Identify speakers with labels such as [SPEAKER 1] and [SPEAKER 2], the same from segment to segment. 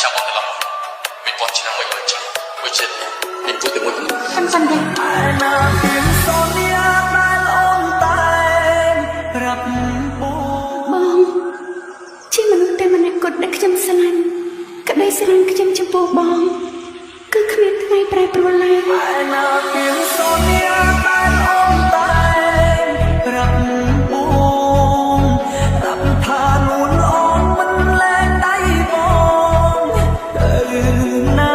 [SPEAKER 1] ចាំបងត្រឡប់មានបនឆ្នាំមួយបើចាំមួយចិត្តមានគូតែមួយប៉ុណ្ណឹង
[SPEAKER 2] ខ្ញុំសន្យាណាពីសូនីយ៉ាដែលអូនតែប្រាប់បងជាមនុស្សតែម្នាក់គត់ដែលខ្ញុំស្រឡាញ់ក្តីស្រឡាញ់ខ្ញុំចំពោះបងគឺគ្មានថ្ងៃប្រែប្រួលឡើយណាពីសូនីយ៉ាដែលអូនតែប្រាប់បងរាប់ថានួនអូនមិនលែងដៃបងណា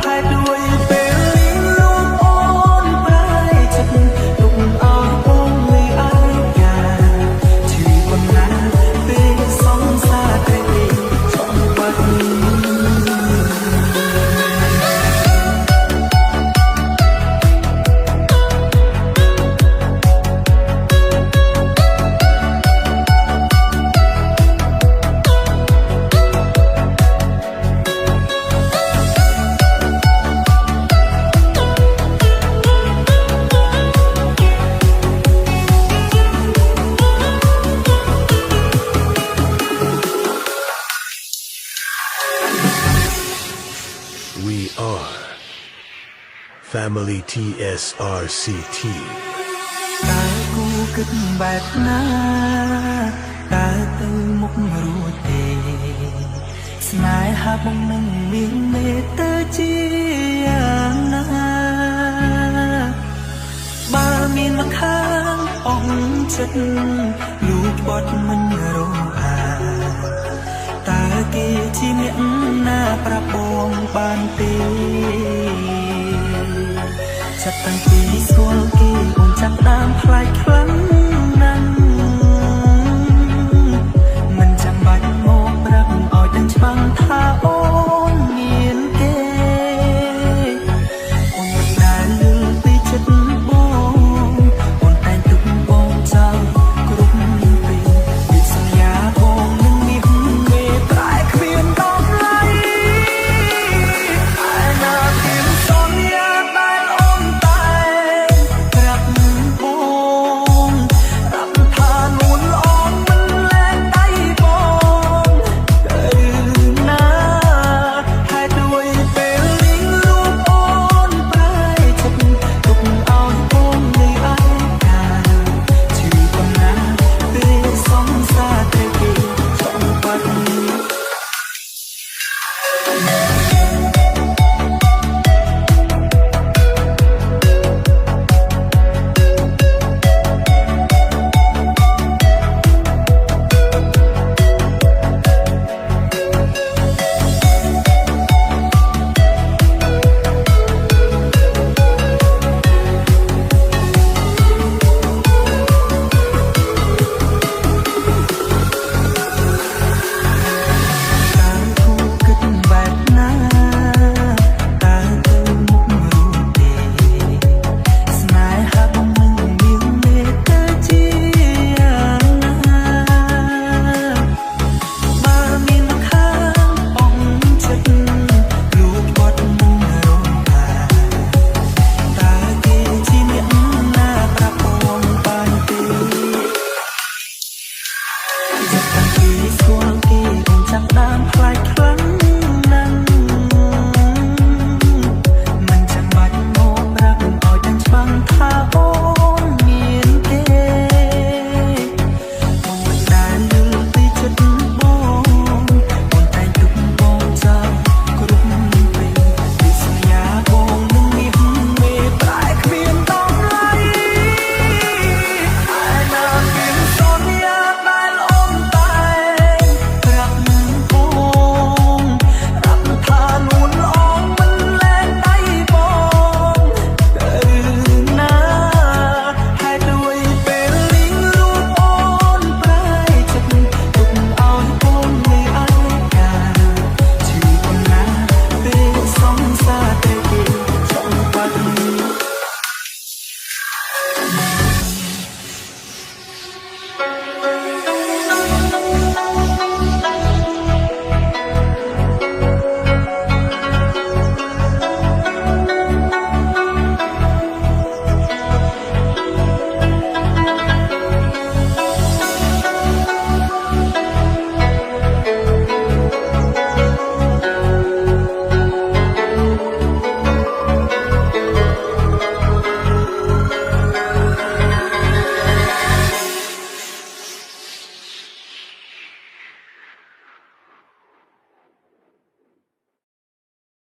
[SPEAKER 2] ហេតុដូចពេលនេះលោកអូនប្រែចិត្តទុកឲ្យបងលេងអាយ៉ាឈឺប៉ុណ្ណាពេលសង្សារតែចំបាត់
[SPEAKER 3] We are Family TSRCT
[SPEAKER 2] តើគូគិតបែបណាតើទៅមុខរួចទេស្នេហាបងនឹងមានមេត្តាជាយ៉ាងណាបើមានមកខាងអងចិត្តលូចបត់មិនរងអាតើគេជាអ្នកណាប្រាប់បងបានទេចាប់តាំងពីស្គាល់គេអូនចាប់ដើមខ្លាចខ្លាំង